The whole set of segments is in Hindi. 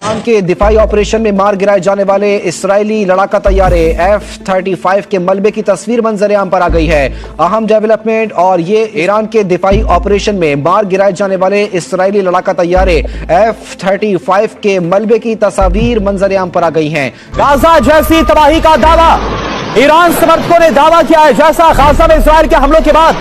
ईरान के दिफाई ऑपरेशन में मार गिराए जाने वाले इस्राएली लड़ाका तैयारे F-35 के मलबे की तस्वीर मंजर-ए-आम पर आ गई है। अहम डेवलपमेंट और ये ईरान के दिफाई ऑपरेशन में मार गिराए जाने वाले इस्राएली लड़ाका तैयारे F-35 के मलबे की तस्वीर मंजर-ए-आम पर आ गई हैं। गाजा जैसी तबाही का दावा ईरान समर्थकों ने दावा किया है। जैसा गाजा में इजराइल के हमलों के बाद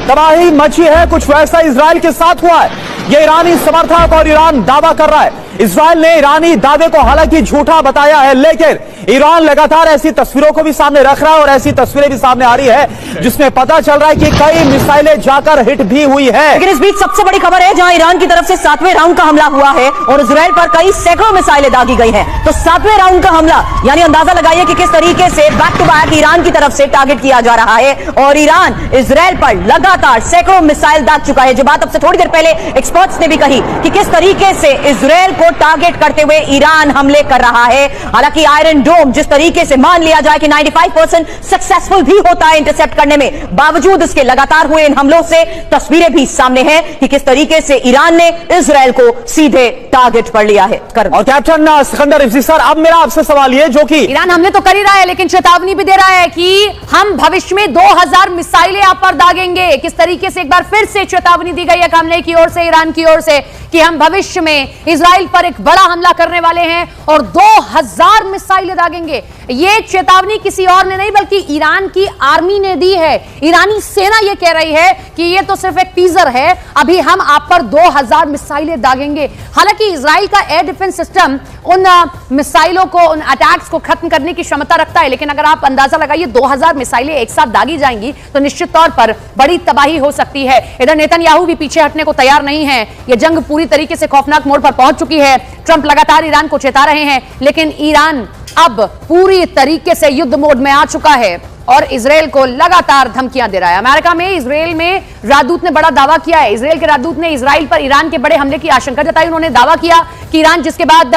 तबाही मची है, कुछ वैसा इजराइल के साथ हुआ है। ये ईरानी समर्थक और ईरान दावा कर रहा है। इजराइल ने ईरानी दावे को हालांकि झूठा बताया है, लेकिन ईरान लगातार ऐसी तस्वीरों को भी सामने रख रहा है और ऐसी तस्वीरें भी सामने आ रही है जिसमें पता चल रहा है कि कई मिसाइलें जाकर हिट भी हुई है। लेकिन इस बीच सबसे बड़ी खबर है जहां ईरान की तरफ से 7वें राउंड का हमला हुआ है और इजराइल पर कई सैकड़ों मिसाइलें दागी गई हैं। तो 7वें राउंड का हमला यानी अंदाजा लगाइए कि किस तरीके से बैक टू बैक ईरान की तरफ से टारगेट किया जा रहा है और ईरान इजराइल पर लगातार सैकड़ों मिसाइल दाग चुका है। जो बात अब से थोड़ी देर पहले एक्सपर्ट्स ने भी कही कि किस तरीके से इजराइल को टारगेट करते हुए ईरान हमले कर रहा है। हालांकि आयरन डोम जिस तरीके से मान लिया जाए कि 95% सक्सेसफुल भी होता है इंटरसेप्ट करने में, बावजूद इसके लगातार हुए इन हमलों से तस्वीरें भी सामने हैं कि किस तरीके से ईरान ने इजराइल को सीधे टारगेट पर लिया है। और कैप्टन सिकंदर रिजवी सर, अब मेरा आपसे सवाल ये, जो कि ईरान हमले तो कर ही रहा है लेकिन चेतावनी भी दे रहा है कि हम भविष्य में 2000 मिसाइलें आप पर दागेंगे। किस तरीके से एक बार फिर से चेतावनी दी गई है हमले की ओर से, ईरान की ओर से, कि हम भविष्य में इजराइल पर एक बड़ा हमला करने वाले हैं और 2000 मिसाइलें दागेंगे। ये चेतावनी किसी और ने नहीं बल्कि ईरान की आर्मी ने दी है। ईरानी सेना ये कह रही है कि ये तो सिर्फ एक टीजर है, अभी हम आप पर 2000 मिसाइलें दागेंगे। हालांकि इजराइल का एयर डिफेंस सिस्टम उन मिसाइलों को, उन अटैक्स को खत्म करने की क्षमता रखता है, लेकिन अगर आप अंदाजा लगाइए 2000 मिसाइलें एक साथ दागी जाएंगी तो निश्चित तौर पर बड़ी तबाही हो सकती है। इधर नेतन्याहू भी पीछे हटने को तैयार नहीं है। यह जंग पूरी तरीके से खौफनाक मोड़ पर पहुंच चुकी है। ट्रंप लगातार ईरान को चेता रहे हैं, लेकिन ईरान अब पूरी तरीके से युद्ध मोड में आ चुका है और इजराइल को लगातार धमकियां दे रहा है। अमेरिका में इजराइल में राजदूत ने बड़ा दावा किया है। इजराइल के राजदूत ने इजराइल पर ईरान के बड़े हमले की आशंका जताई। उन्होंने दावा किया कि ईरान जिसके बाद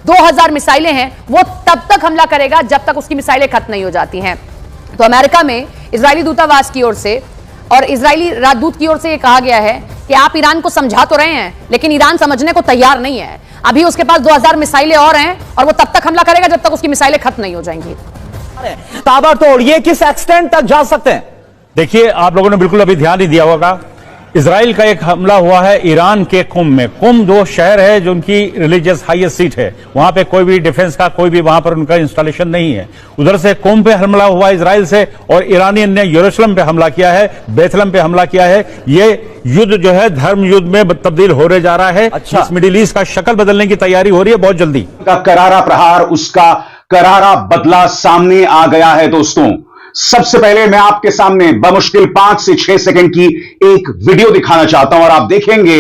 2000 मिसाइलें हैं वो तब तक हमला करेगा जब तक उसकी मिसाइलें खत्म नहीं हो जाती हैं। तो अमेरिका में इजरायली दूतावास की ओर से और इजरायली राजदूत की ओर से यह कहा गया है कि आप ईरान को समझा तो रहे हैं लेकिन ईरान समझने को तैयार नहीं है। अभी उसके पास 2000 मिसाइलें और हैं और वो तब तक हमला करेगा जब तक उसकी मिसाइलें खत्म नहीं हो जाएंगी। ताबड़तोड़ ये किस एक्सटेंट तक जा सकते हैं? देखिए, आप लोगों ने बिल्कुल अभी ध्यान नहीं दिया होगा, इजराइल का एक हमला हुआ है ईरान के कुम में। कुम जो शहर है जो उनकी रिलीजियस हाईएस्ट सीट है, वहां पे कोई भी डिफेंस का कोई भी वहां पर उनका इंस्टॉलेशन नहीं है। उधर से कुम पे हमला हुआ इजराइल से और ईरानियन ने यरूशलेम पे हमला किया है, बेथलम पे हमला किया है। ये युद्ध जो है धर्म युद्ध में तब्दील होने जा रहा है। अच्छा। इस मिडिल ईस्ट का शक्ल बदलने की तैयारी हो रही है बहुत जल्दी। का करारा प्रहार, उसका करारा बदला सामने आ गया है। दोस्तों, सबसे पहले मैं आपके सामने बमुश्किल 5 से 6 सेकंड की एक वीडियो दिखाना चाहता हूं और आप देखेंगे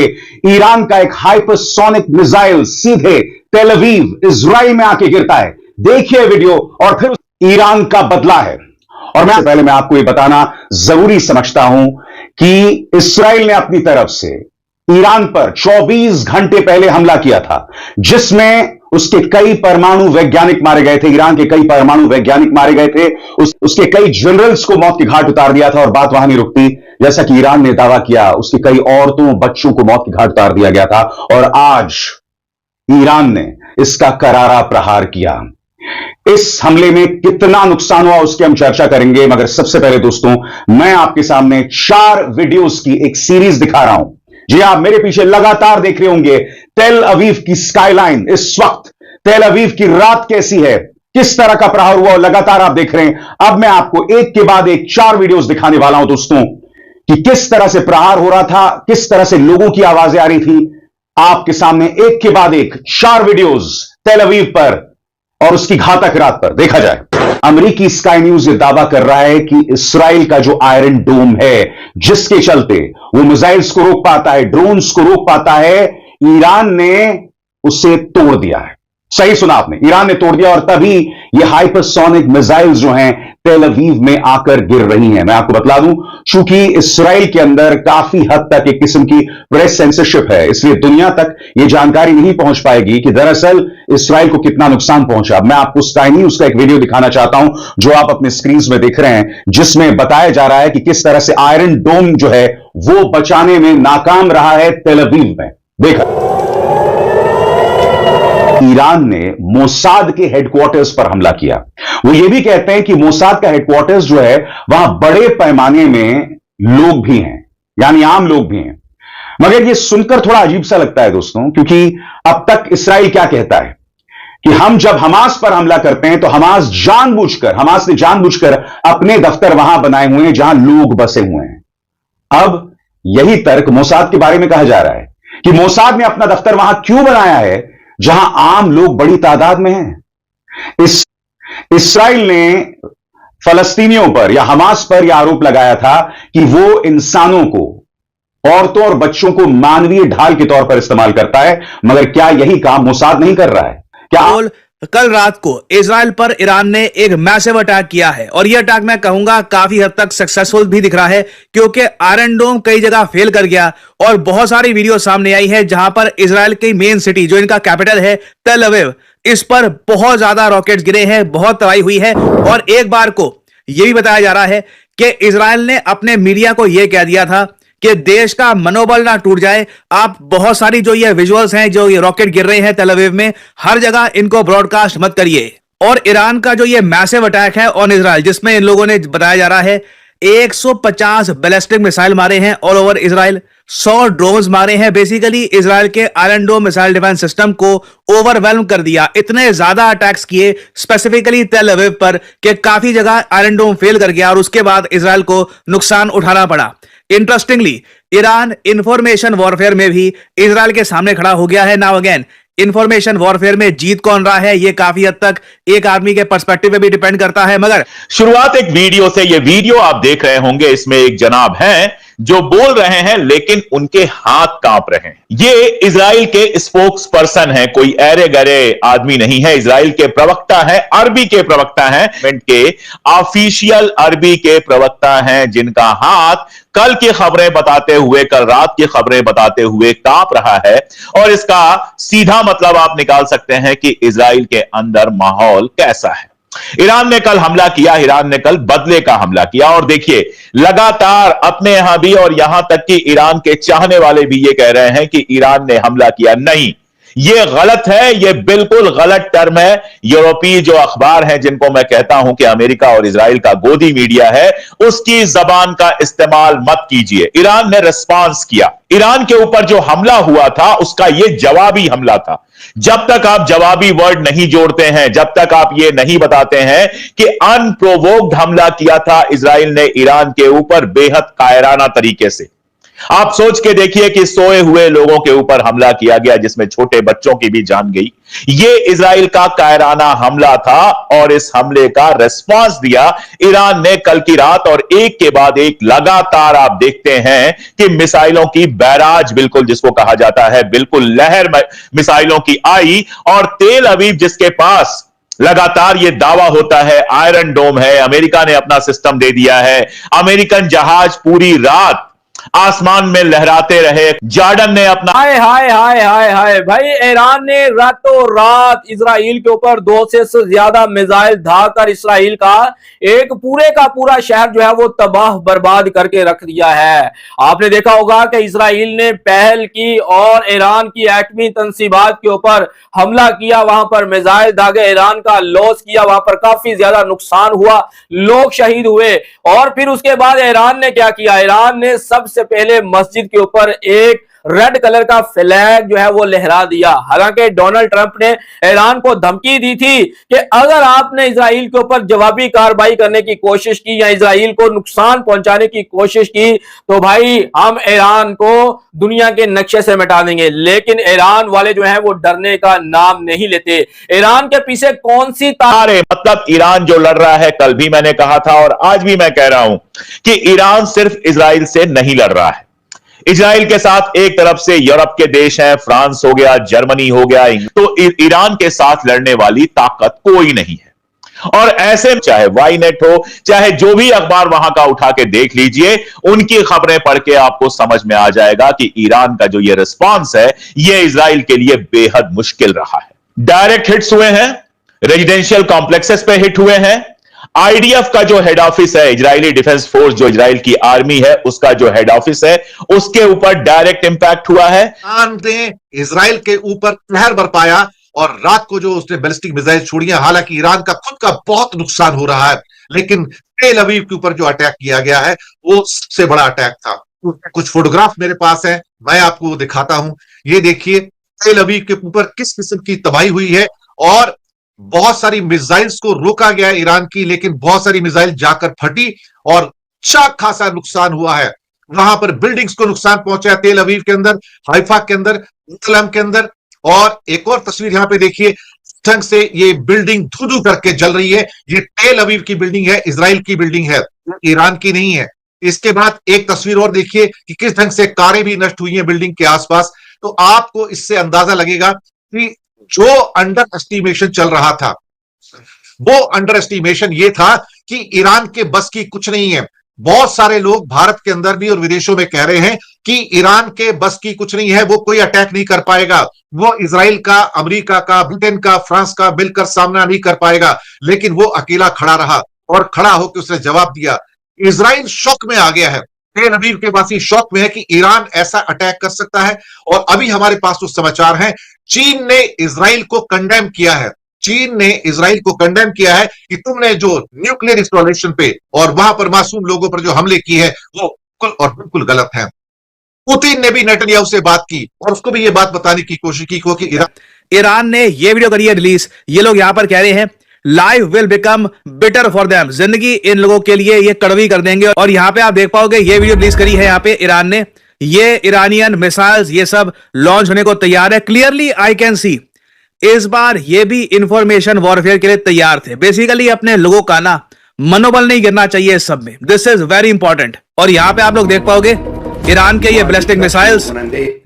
ईरान का एक हाइपरसोनिक मिसाइल सीधे तेल अवीव इजराइल में आके गिरता है। देखिए वीडियो और फिर ईरान का बदला है। और मैं पहले मैं आपको यह बताना जरूरी समझता हूं कि इजराइल ने अपनी तरफ से ईरान पर 24 घंटे पहले हमला किया था जिसमें उसके कई परमाणु वैज्ञानिक मारे गए थे। ईरान के कई परमाणु वैज्ञानिक मारे गए थे। उसके कई जनरल्स को मौत की घाट उतार दिया था और बात वहां नहीं रुकती। जैसा कि ईरान ने दावा किया, उसकी कई औरतों बच्चों को मौत की घाट उतार दिया गया था और आज ईरान ने इसका करारा प्रहार किया। इस हमले में कितना नुकसान हुआ उसकी हम चर्चा करेंगे, मगर सबसे पहले दोस्तों मैं आपके सामने 4 वीडियोस की एक सीरीज दिखा रहा हूं। जी आप मेरे पीछे लगातार देख रहे होंगे तेल अवीव की स्काईलाइन। इस वक्त तेल अवीव की रात कैसी है, किस तरह का प्रहार हुआ, लगातार आप देख रहे हैं। अब मैं आपको एक के बाद एक 4 वीडियोस दिखाने वाला हूं दोस्तों कि किस तरह से प्रहार हो रहा था, किस तरह से लोगों की आवाजें आ रही थी। आपके सामने एक के बाद एक 4 वीडियोस तेल अवीव पर और उसकी घातक रात पर देखा जाए। अमेरिकी स्काई न्यूज ये दावा कर रहा है कि इस्राइल का जो आयरन डोम है जिसके चलते वो मिसाइल्स को रोक पाता है, ड्रोन्स को रोक पाता है, ईरान ने उसे तोड़ दिया है। सही सुना आपने, ईरान ने तोड़ दिया और तभी ये हाइपरसोनिक मिसाइल्स जो हैं तेल अवीव में आकर गिर रही हैं। मैं आपको बतला दूं, चूंकि इस्राइल के अंदर काफी हद तक एक किस्म की प्रेस सेंसरशिप है, इसलिए दुनिया तक ये जानकारी नहीं पहुंच पाएगी कि दरअसल इस्राइल को कितना नुकसान पहुंचा। मैं आपको स्काई न्यूज का एक वीडियो दिखाना चाहता हूं जो आप अपने स्क्रीन में देख रहे हैं, जिसमें बताया जा रहा है कि किस तरह से आयरन डोम जो है वो बचाने में नाकाम रहा है तेल अवीव में। देखा ईरान ने मोसाद के हेडक्वार्टर्स पर हमला किया। वो ये भी कहते हैं कि मोसाद का हेडक्वार्टर्स जो है वहां बड़े पैमाने में लोग भी हैं, यानी आम लोग भी हैं। मगर ये सुनकर थोड़ा अजीब सा लगता है दोस्तों, क्योंकि अब तक इस्राइल क्या कहता है कि हम जब हमास पर हमला करते हैं तो हमास ने जानबूझकर अपने दफ्तर वहां बनाए हुए हैं जहां लोग बसे हुए हैं। अब यही तर्क मोसाद के बारे में कहा जा रहा है कि मोसाद ने अपना दफ्तर वहां क्यों बनाया है जहां आम लोग बड़ी तादाद में हैं। इस्राइल ने फलस्तीनियों पर या हमास पर यह आरोप लगाया था कि वो इंसानों को, औरतों और बच्चों को मानवीय ढाल के तौर पर इस्तेमाल करता है। मगर क्या यही काम मोसाद नहीं कर रहा है? क्या कल रात को इजराइल पर ईरान ने एक मैसिव अटैक किया है और यह अटैक मैं कहूंगा काफी हद तक सक्सेसफुल भी दिख रहा है, क्योंकि आयरन डोम कई जगह फेल कर गया और बहुत सारी वीडियो सामने आई है जहां पर इजराइल की मेन सिटी जो इनका कैपिटल है तेल अवीव, इस पर बहुत ज्यादा रॉकेट्स गिरे हैं, बहुत तबाही हुई है। और एक बार को यह भी बताया जा रहा है कि इजराइल ने अपने मीडिया को यह कह दिया था कि देश का मनोबल ना टूट जाए, आप बहुत सारी जो ये विजुअल्स हैं, जो ये रॉकेट गिर रहे हैं तेल अवीव में, हर जगह इनको ब्रॉडकास्ट मत करिए। और ईरान का जो ये मैसिव अटैक है ऑन इजराइल, जिसमें इन लोगों ने बताया जा रहा है 150 बैलिस्टिक मिसाइल मारे हैं ऑल ओवर इजराइल, 100 ड्रोन्स मारे हैं, बेसिकली इजराइल के iron dome missile defence system को ओवरवेल्म कर दिया। इतने ज्यादा अटैक्स किए स्पेसिफिकली तेल अवीव पर कि काफी जगह आयरन डोम फेल कर गया और उसके बाद इजराइल को नुकसान उठाना पड़ा। इंटरेस्टिंगली ईरान इंफॉर्मेशन वॉरफेयर में भी इजराइल के सामने खड़ा हो गया है। नाउ अगेन इंफॉर्मेशन वॉरफेयर में जीत कौन रहा है, यह काफी हद तक एक आदमी के पर्सपेक्टिव पे भी डिपेंड करता है। मगर शुरुआत एक वीडियो से, ये वीडियो आप देख रहे होंगे, इसमें एक जनाब हैं जो बोल रहे हैं लेकिन उनके हाथ कांप रहे हैं। ये इजराइल के स्पोक्स पर्सन है, कोई अरे गरे आदमी नहीं है, इजराइल के प्रवक्ता है, अरबी के प्रवक्ता है, के ऑफिशियल अरबी के प्रवक्ता हैं, जिनका हाथ कल की खबरें बताते हुए, कल रात की खबरें बताते हुए कांप रहा है। और इसका सीधा मतलब आप निकाल सकते हैं कि इजराइल के अंदर माहौल कैसा है। ईरान ने कल हमला किया, ईरान ने कल बदले का हमला किया और देखिए लगातार अपने यहां भी और यहां तक कि ईरान के चाहने वाले भी ये कह रहे हैं कि ईरान ने हमला किया। नहीं, ये गलत है, ये बिल्कुल गलत टर्म है। यूरोपीय जो अखबार हैं, जिनको मैं कहता हूं कि अमेरिका और इजराइल का गोदी मीडिया है, उसकी जबान का इस्तेमाल मत कीजिए। ईरान ने रिस्पांस किया, ईरान के ऊपर जो हमला हुआ था उसका यह जवाबी हमला था। जब तक आप जवाबी वर्ड नहीं जोड़ते हैं, जब तक आप ये नहीं बताते हैं कि अनप्रोवोक्ड हमला किया था इजराइल ने ईरान के ऊपर बेहद कायराना तरीके से, आप सोच के देखिए कि सोए हुए लोगों के ऊपर हमला किया गया, जिसमें छोटे बच्चों की भी जान गई। यह इजराइल का कायराना हमला था और इस हमले का रिस्पांस दिया ईरान ने कल की रात, और एक के बाद एक लगातार आप देखते हैं कि मिसाइलों की बैराज, बिल्कुल जिसको कहा जाता है, बिल्कुल लहर मिसाइलों की आई। और तेल अवीव जिसके पास लगातार यह दावा होता है आयरन डोम है, अमेरिका ने अपना सिस्टम दे दिया है, अमेरिकन जहाज पूरी रात आसमान में लहराते रहे, जॉर्डन ने अपना हाय हाय हाय हाय हाय भाई, ईरान ने रातों रात इजराइल के ऊपर 200 से ज्यादा मिसाइल धाकर इस्राइल का एक पूरे का पूरा शहर जो है वो तबाह बर्बाद करके रख दिया है। आपने देखा होगा कि इजराइल ने पहल की और ईरान की एटमी तंसीबात के ऊपर हमला किया, वहां पर मिसाइल दागे, ईरान का लॉस किया, वहां पर काफी ज्यादा नुकसान हुआ, लोग शहीद हुए। और फिर उसके बाद ईरान ने क्या किया, ईरान ने सबसे पहले मस्जिद के ऊपर एक रेड कलर का फ्लैग जो है वो लहरा दिया। हालांकि डोनाल्ड ट्रंप ने ईरान को धमकी दी थी कि अगर आपने इजराइल के ऊपर जवाबी कार्रवाई करने की कोशिश की या इजराइल को नुकसान पहुंचाने की कोशिश की तो भाई हम ईरान को दुनिया के नक्शे से मिटा देंगे। लेकिन ईरान वाले जो हैं वो डरने का नाम नहीं लेते। ईरान के पीछे कौन सी तारे, मतलब ईरान जो लड़ रहा है, कल भी मैंने कहा था और आज भी मैं कह रहा हूं कि ईरान सिर्फ इजराइल से नहीं लड़ रहा है। इजराइल के साथ एक तरफ से यूरोप के देश हैं, फ्रांस हो गया, जर्मनी हो गया, तो ईरान के साथ लड़ने वाली ताकत कोई नहीं है। और ऐसे चाहे वाईनेट हो, चाहे जो भी अखबार वहां का उठा के देख लीजिए, उनकी खबरें पढ़ के आपको समझ में आ जाएगा कि ईरान का जो ये रिस्पांस है, ये इजराइल के लिए बेहद मुश्किल रहा है। डायरेक्ट हिट्स हुए हैं, रेजिडेंशियल कॉम्प्लेक्सेस पे हिट हुए हैं। आईडीएफ का जो हेड ऑफिस है, इजरायली डिफेंस फोर्स, जो इजराइल की आर्मी है, उसका जो हेड ऑफिस है, उसके ऊपर डायरेक्ट इंपैक्ट हुआ है। ईरान ने इजराइल के ऊपर कहर बरपाया और रात को जो उसने बैलिस्टिक मिसाइल छोड़ी है, हालांकि ईरान का खुद का बहुत नुकसान हो रहा है, लेकिन तेल अवीव के ऊपर जो अटैक किया गया है वो सबसे बड़ा अटैक था। कुछ फोटोग्राफ मेरे पास है, मैं आपको दिखाता हूं। ये देखिए तेल अवीव के ऊपर किस किस्म की तबाही हुई है, और बहुत सारी मिसाइल्स को रोका गया ईरान की, लेकिन बहुत सारी मिसाइल जाकर फटी और अच्छा खासा नुकसान हुआ है। वहां पर बिल्डिंग्स को नुकसान पहुंचा है तेल अवीव के अंदर, हाइफा के अंदर, मुतलम के अंदर। और एक और तस्वीर यहां पे देखिए, ढंग से ये बिल्डिंग धू-धू करके जल रही है। ये तेल अवीव की बिल्डिंग है, इजराइल की बिल्डिंग है, ईरान की नहीं है। इसके बाद एक तस्वीर और देखिए कि किस ढंग से कारें भी नष्ट हुई हैं बिल्डिंग के आसपास। तो आपको इससे अंदाजा लगेगा कि जो अंडर एस्टिमेशन चल रहा था, वो अंडर एस्टिमेशन ये था कि ईरान के बस की कुछ नहीं है। बहुत सारे लोग भारत के अंदर भी और विदेशों में कह रहे हैं कि ईरान के बस की कुछ नहीं है, वो कोई अटैक नहीं कर पाएगा, वो इजराइल का, अमेरिका का, ब्रिटेन का, फ्रांस का मिलकर सामना नहीं कर पाएगा। लेकिन वो अकेला खड़ा रहा और खड़ा होकर उसने जवाब दिया। इजराइल शौक में आ गया है, तेल अवीव के वासी शौक में है कि ईरान ऐसा अटैक कर सकता है। और अभी हमारे पास तो समाचार हैं, चीन ने इजराइल को कंडेम किया है। चीन ने इजराइल को कंडेम किया है कि तुमने जो न्यूक्लियर इंस्टॉलेशन पे और वहां पर मासूम लोगों पर जो हमले किए हैं वो बिल्कुल और बिल्कुल गलत है। पुतिन ने भी नेतन्याहू से बात की और उसको भी ये बात बताने की कोशिश की कि ईरान ने ये वीडियो करी है रिलीज। ये लोग यहां पर कह रहे हैं life will become bitter for them, जिंदगी इन लोगों के लिए ये कड़वी कर देंगे। और यहां पे आप देख पाओगे ये वीडियो रिलीज करी है यहां पे ईरान ने, ये ईरानियन मिसाइल्स ये सब लॉन्च होने को तैयार है। क्लियरली आई कैन सी इस बार ये भी इंफॉर्मेशन वॉरफेयर के लिए तैयार थे। बेसिकली अपने लोगों का ना मनोबल नहीं गिरना चाहिए इस सब में, दिस इज वेरी इंपॉर्टेंट। और यहां पे आप लोग देख पाओगे ईरान के ये बैलिस्टिक मिसाइल्स,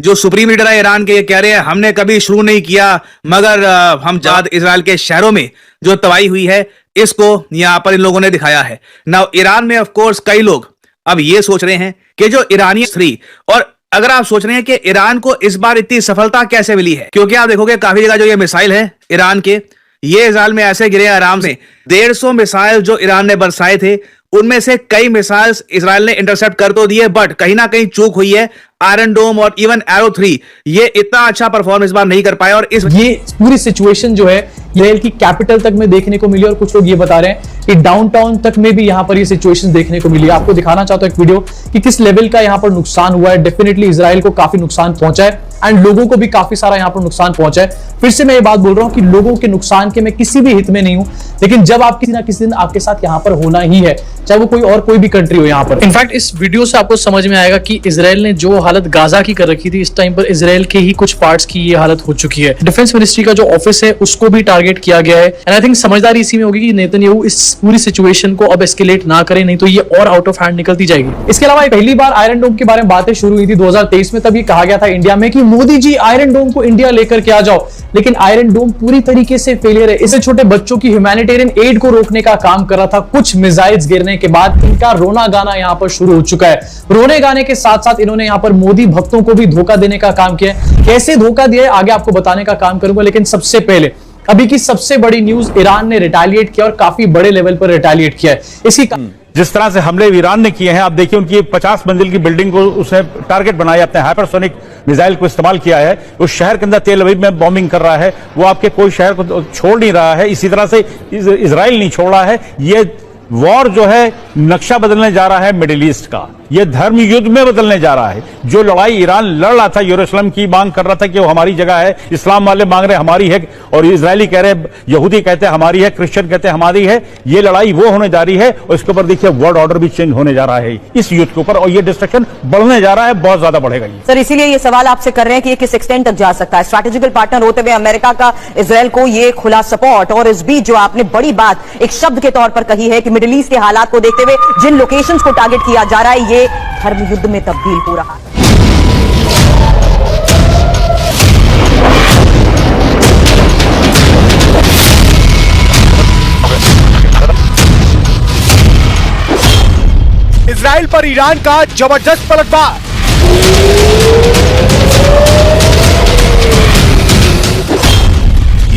जो सुप्रीम लीडर है ईरान के, ये कह रहे हैं हमने कभी शुरू नहीं किया, मगर हम जाद इजराइल के शहरों में जो तबाही हुई है इसको यहां पर इन लोगों ने दिखाया है। नाउ ईरान में ऑफ कोर्स कई लोग अब ये सोच रहे हैं कि जो ईरानी थ्री, और अगर आप सोच रहे हैं कि ईरान को इस बार इतनी सफलता कैसे मिली है, क्योंकि आप देखोगे काफी जगह जो ये मिसाइल है ईरान के, ये इजराइल में ऐसे गिरे आराम से। 150 मिसाइल जो ईरान ने बरसाए थे उनमें से कई मिसाइल्स इजराइल ने इंटरसेप्ट कर तो दिए, बट कहीं ना कहीं चूक हुई है। आयरन डोम और इवन एरो 3 ये इतना अच्छा परफॉर्म इस बार नहीं कर पाए। और ये पूरी सिचुएशन जो है इजराइल की कैपिटल तक में देखने को मिली, और कुछ लोग ये बता रहे हैं कि डाउनटाउन तक में भी यहां पर ये सिचुएशन देखने को मिली। आपको दिखाना चाहता हूं एक वीडियो कि किस लेवल का यहां पर नुकसान हुआ है। डेफिनेटली इजराइल को काफी नुकसान पहुंचा है एंड लोगों को भी काफी सारा यहां पर नुकसान पहुंचा है। फिर से मैं ये बात बोल रहा हूं कि लोगों के नुकसान के मैं किसी भी हित में नहीं हूं, लेकिन जब आप किसी ना किसी दिन आपके साथ यहां पर होना ही है, चाहे वो कोई भी कंट्री हो यहां पर। इनफैक्ट इस वीडियो से आपको समझ में आएगा कि इजराइल ने जो हालत गाजा की कर रखी थी, इस टाइम पर इजराइल के ही कुछ पार्ट्स की ये हालत हो चुकी है। डिफेंस मिनिस्ट्री का जो ऑफिस है उसको भी टारगेट किया गया है। एंड आई थिंक समझदारी इसी में होगी कि नेतन्याहू इस पूरी सिचुएशन को अब एस्केलेट ना करे, नहीं तो ये और आउट ऑफ हैंड निकलती जाएगी। इसके अलावा पहली बार आयरन डोम के बारे में बातें शुरू हुई थी 2023 में। तब ये कहा गया था इंडिया में कि मोदी जी आयरन डोम को इंडिया लेकर के आ जाओ, लेकिन आयरन डोम पूरी तरीके से फेलियर है। इससे छोटे बच्चों की ह्यूमैनिटेरियन एड को रोकने का काम कर रहा था। कुछ मिसाइल्स गिरने के बाद इनका रोना गाना यहां पर शुरू हो चुका है। रोने गाने के साथ साथ इन्होंने यहां पर मोदी भक्तों को भी धोखा देने का काम किया है। कैसे धोखा दिया है आगे आपको बताने का काम करूंगा, लेकिन सबसे पहले अभी की सबसे बड़ी न्यूज, ईरान ने रिटेलिएट किया और काफी बड़े लेवल पर रिटेलिएट किया है। इसकी जिस तरह से हमले ईरान ने किए हैं, आप देखिए उनकी 50 मंजिल की बिल्डिंग को उसने टारगेट बनाया, अपने हाइपरसोनिक मिसाइल को इस्तेमाल किया है। उस शहर के अंदर तेल अवीव में बॉम्बिंग कर रहा है, वो आपके कोई शहर को छोड़ नहीं रहा है। इसी तरह से इजराइल नहीं छोड़ रहा है। ये वॉर जो है नक्शा बदलने जा रहा है मिडिल ईस्ट का, ये धर्म युद्ध में बदलने जा रहा है। जो लड़ाई ईरान लड़ रहा था, यरूशलेम की मांग कर रहा था कि वो हमारी जगह है, इस्लाम वाले मांग रहे हमारी है, और इजरायली कह रहे, यहूदी कहते हैं हमारी है, क्रिश्चियन कहते हैं हमारी है। ये लड़ाई वो होने जा रही है, और इसके ऊपर देखिए वर्ल्ड ऑर्डर भी चेंज होने जा रहा है इस युद्ध के ऊपर, और ये डिस्ट्रक्शन बढ़ने जा रहा है, बहुत ज्यादा बढ़ेगा ये। सर इसीलिए ये सवाल आपसे कर रहे हैं कि ये किस एक्सटेंट तक जा सकता है। स्ट्रैटेजिकल पार्टनर होते हुए अमेरिका का इजराइल को ये खुला सपोर्ट, और इस बीच जो आपने बड़ी बात एक शब्द के तौर पर कही है कि मिडिल ईस्ट के हालात को देखते हुए जिन लोकेशंस को टारगेट किया जा रहा है, ये धर्म युद्ध में तब्दील हो रहा है। इजराइल पर ईरान का जबरदस्त पलटवार।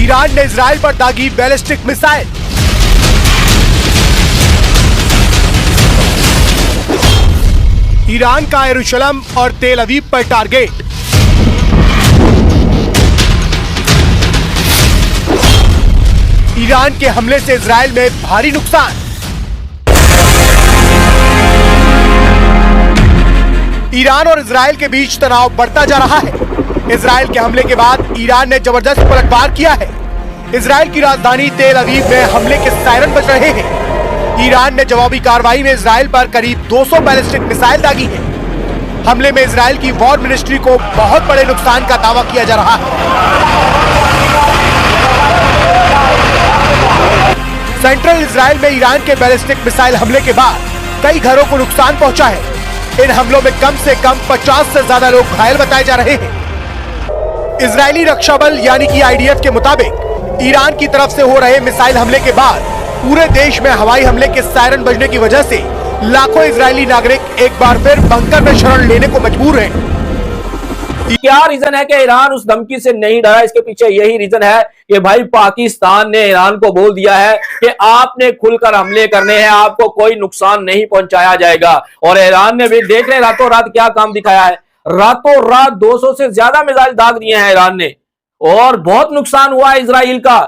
ईरान ने इजराइल पर दागी बैलिस्टिक मिसाइल। ईरान का यरूशलेम और तेल अवीव पर टारगेट। ईरान के हमले से इजराइल में भारी नुकसान। ईरान और इजराइल के बीच तनाव बढ़ता जा रहा है। इजराइल के हमले के बाद ईरान ने जबरदस्त पलटवार किया है। इजराइल की राजधानी तेल अवीव में हमले के सायरन बज रहे हैं। ईरान ने जवाबी कार्रवाई में इजराइल पर करीब 200 बैलिस्टिक मिसाइल दागी है। हमले में इजराइल की वॉर मिनिस्ट्री को बहुत बड़े नुकसान का दावा किया जा रहा है। सेंट्रल इजराइल में ईरान के बैलिस्टिक मिसाइल हमले के बाद कई घरों को नुकसान पहुंचा है। इन हमलों में कम से कम 50 से ज्यादा लोग घायल बताए जा रहे हैं। इजरायली रक्षा बल यानी कि आईडीएफ के मुताबिक ईरान की तरफ से हो रहे मिसाइल हमले के बाद पूरे देश में हवाई हमले के सायरन बजने की वजह से लाखों इजरायली नागरिक एक बार फिर बंकर में शरण लेने को मजबूर हैं। क्या रीजन है कि ईरान उस धमकी से नहीं डरा? इसके पीछे यही रीजन है कि भाई पाकिस्तान ने ईरान को बोल दिया है कि आपने खुलकर हमले करने हैं, आपको कोई नुकसान नहीं पहुंचाया जाएगा। और ईरान ने भी देख रहे रातों रात क्या काम दिखाया है। रातों रात 200 से ज्यादा मिसाइल दाग दिए हैं ईरान ने और बहुत नुकसान हुआ है इजराइल का।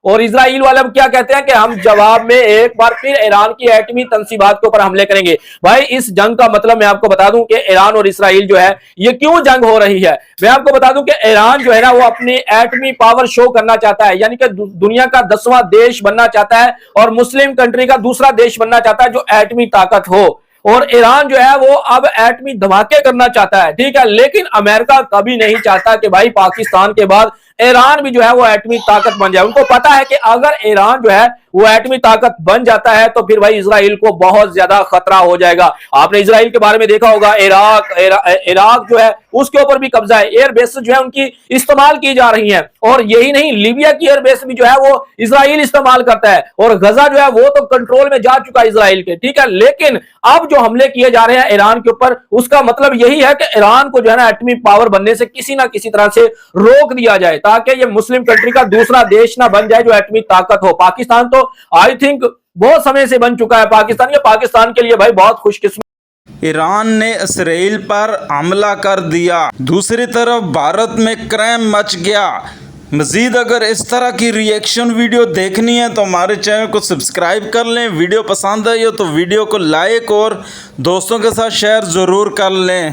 और इजराइल वाले अब क्या कहते हैं कि हम जवाब में एक बार फिर ईरान की एटमी तंसीबात के ऊपर हमले करेंगे। भाई इस जंग का मतलब मैं आपको बता दूं कि ईरान और इजराइल जो है ये क्यों जंग हो रही है। मैं आपको बता दूं कि ईरान जो है ना वो अपनी एटमी पावर शो करना चाहता है, यानी कि दुनिया का 10वां देश बनना चाहता है और मुस्लिम कंट्री का दूसरा देश बनना चाहता है जो एटमी ताकत हो। और ईरान जो है वो अब एटमी धमाके करना चाहता है, ठीक है। लेकिन अमेरिका कभी नहीं चाहता कि भाई पाकिस्तान के बाद ईरान भी जो है वो एटमी ताकत बन जाए। उनको पता है कि अगर ईरान जो है वो एटमी ताकत बन जाता है तो फिर भाई इजराइल को बहुत ज्यादा खतरा हो जाएगा। आपने इजराइल के बारे में देखा होगा, इराक जो है उसके ऊपर भी कब्जा है। एयर बेस जो है उनकी इस्तेमाल की जा रही है। और यही नहीं, लीबिया की एयर बेस भी जो है वो इजराइल इस्तेमाल करता है। और गजा जो है वो तो कंट्रोल में जा चुका है इजराइल के, ठीक है। लेकिन अब जो हमले किए जा रहे हैं ईरान के ऊपर, उसका मतलब यही है कि ईरान को जो है ना एटमी पावर बनने से किसी ना किसी तरह से रोक दिया जाए ताकि ये मुस्लिम कंट्री का दूसरा देश ना बन जाए जो एटमी ताकत हो। पाकिस्तान तो आई थिंक बहुत समय से बन चुका है। पाकिस्तान के लिए भाई बहुत खुशकिस्मत। ईरान ने इसराइल पर हमला कर दिया, दूसरी तरफ भारत में क्राइम मच गया। मजीद अगर इस तरह की रिएक्शन वीडियो देखनी है तो हमारे चैनल को सब्सक्राइब कर लें। वीडियो पसंद आई हो तो वीडियो को लाइक और दोस्तों के साथ शेयर ज़रूर कर लें।